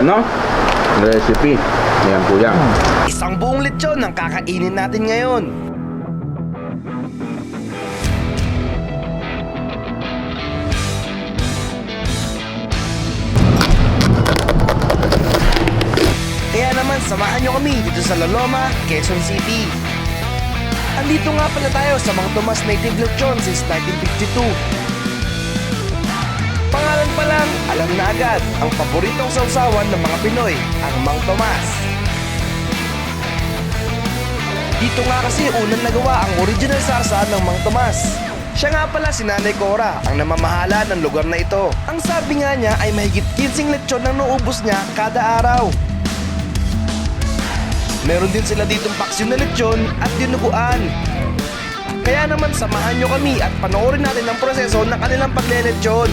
ano? Recipe. Ayan kuya. Isang buong lechon ang kakainin natin ngayon. Kaya naman samahan nyo kami dito sa La Loma, Quezon City. Andito nga pala tayo sa Mang Tomas Native Lechon since 1952. Pangalan pa lang, alam na agad ang paboritong sausawan ng mga Pinoy, ang Mang Tomas. Dito nga kasi unang nagawa ang original sarsa ng Mang Tomas. Siya nga pala si Nanay Cora, ang namamahala ng lugar na ito. Ang sabi nga niya ay mahigit 15 lechon ang nauubos niya kada araw. Meron din sila ditong paksyon na lechon at dinuguan. Kaya naman samahan nyo kami at panoorin natin ang proseso ng kanilang paglelechon.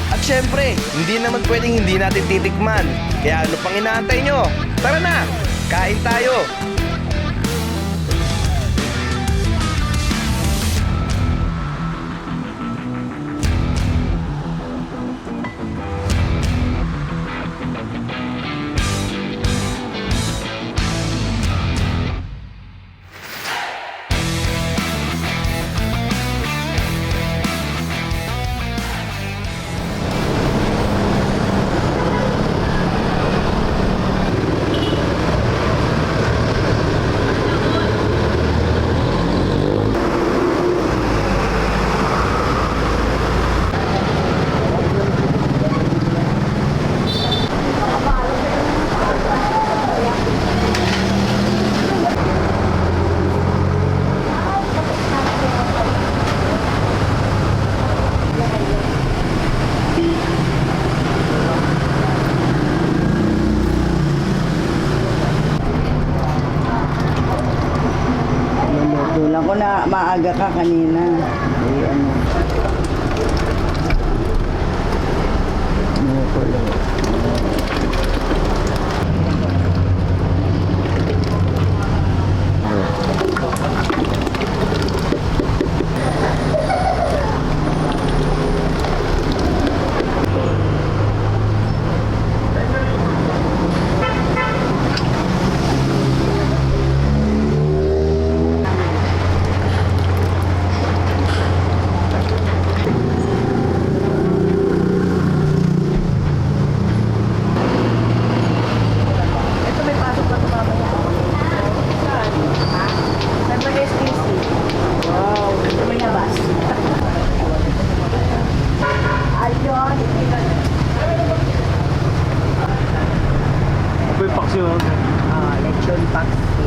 At syempre, hindi naman pwedeng hindi natin titikman. Kaya ano pang inaantay nyo? Tara na! Kain tayo! Tulang ko na maaga ka kanina. Ay, ano. Kumukulo. Lechon paksi.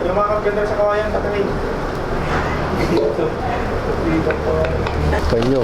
Lumakad ganda sa kawayan, tatay. Panyo.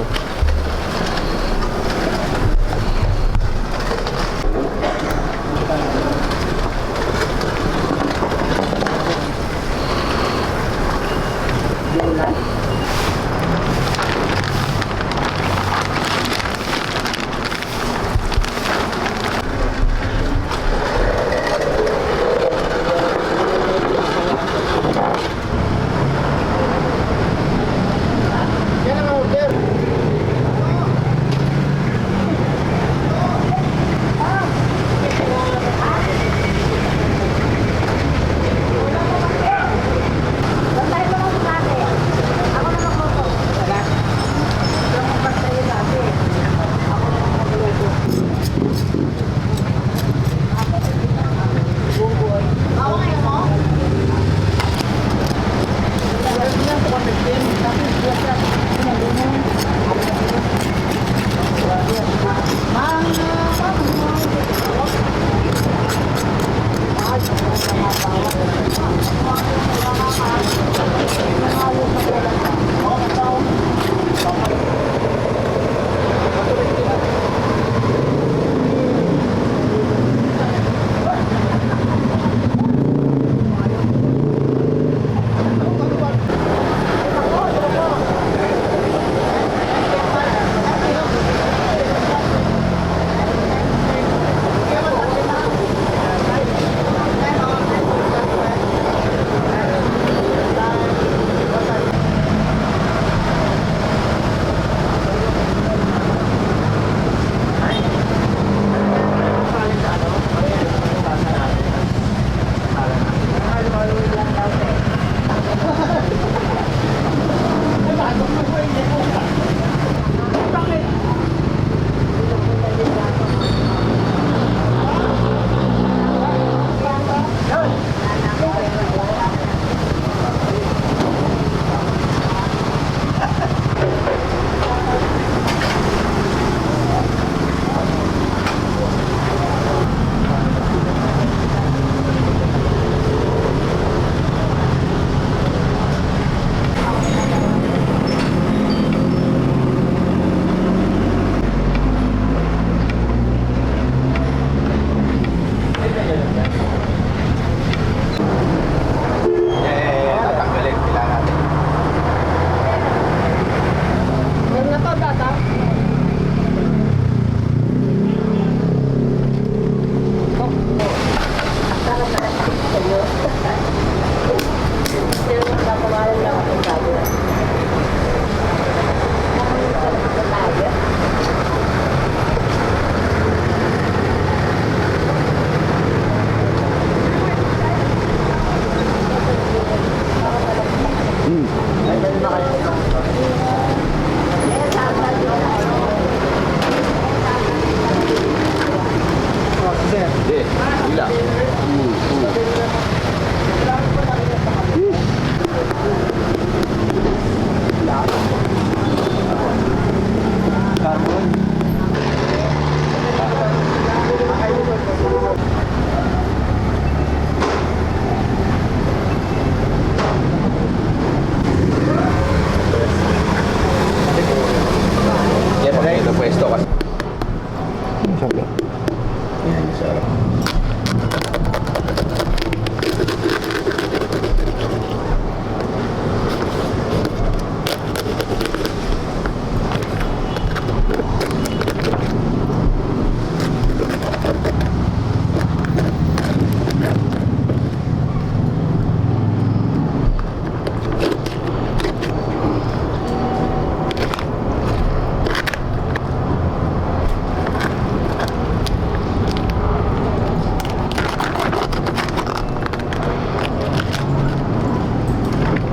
Yan, sarap.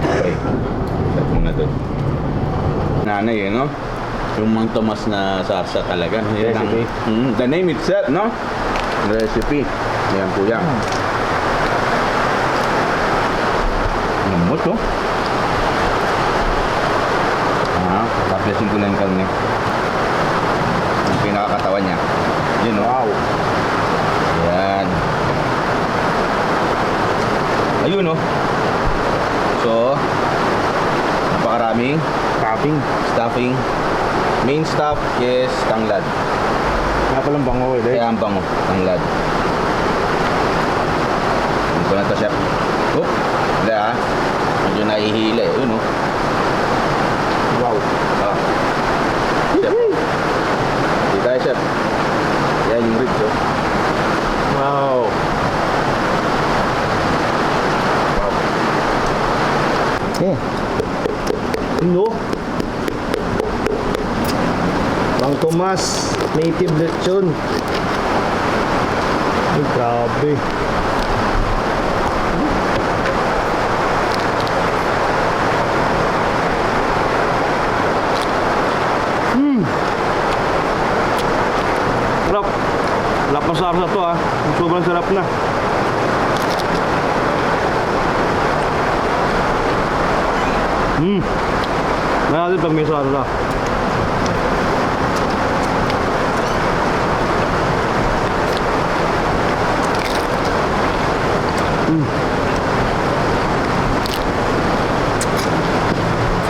Okay. Set muna doon. Nanay no? Yung Mang Tomas na sarsa talaga. Yan ang- Recipe. The name itself, no? Recipe. Yan kuya. Lambot, oh. Taplasin ko lang yung karne. Yung pinakakatawan niya. Yun, oh. Wow. Yan. Ayun, oh. So, napakaraming stuffing. Main stuff is tanglad. Nga palang bango eh. Kaya ang bango, tanglad. Yun ko na to, chef. Oh, hindi ah. Medyo nahihila eh. Yun, oh. Wow. Ah. Chef. Hindi tayo, chef. Yan yung ribs, oh. Wow. No? Mang Tomas, native lechon. Ay, grabe. Sarap. Sarap na sarap na to ah. Sobrang sarap na. Natin pag may sarap.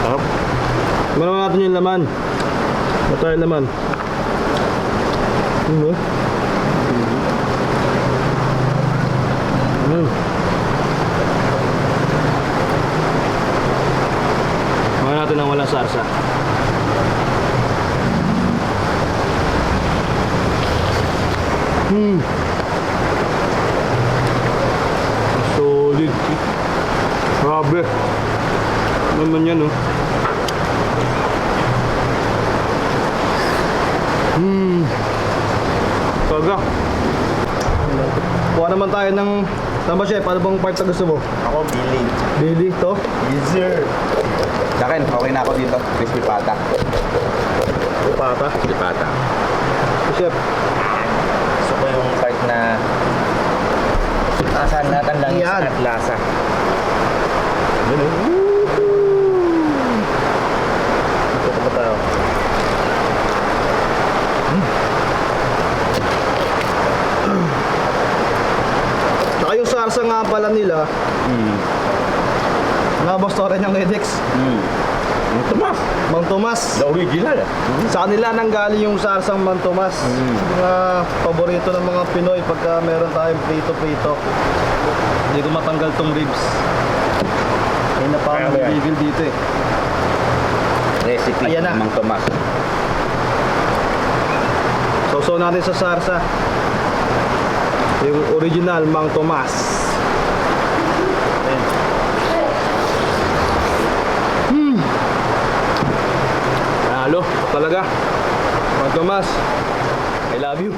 Sarap. Tignan natin yung laman. Ito yung laman. Ano? Mga natin ang wala sarsa. Solid. Grabe. Naman yan, oh. Taga. Kuha naman tayo ng... Tama chef, ano bang part na gusto mo? Ako, Billy. Billy to? Yes, sir. Sa akin, okay na ako dito. Crispy pata. Pata. Crispy pata. Chef. Gusto ko yung part na asahan natin lang Yan. at lasa. Ito pa tayo. Tsaka yung sarsa nga pala nila, nabasto rin yung Edex. Ang tumas. Mang Tomas. The original. Sa kanila nanggaling yung sarsang Mang Tomas. Mga paborito ng mga Pinoy pagka meron tayong prito-prito. Hindi ko matanggal tong ribs. Ayun na pa ako nabibigil dito eh. Recipe Ayan na. ng Mang Tomas. So natin sa sarsa. Yung original Mang Tomas. Ayan. Halo, talaga. Mang Tomas, I love you.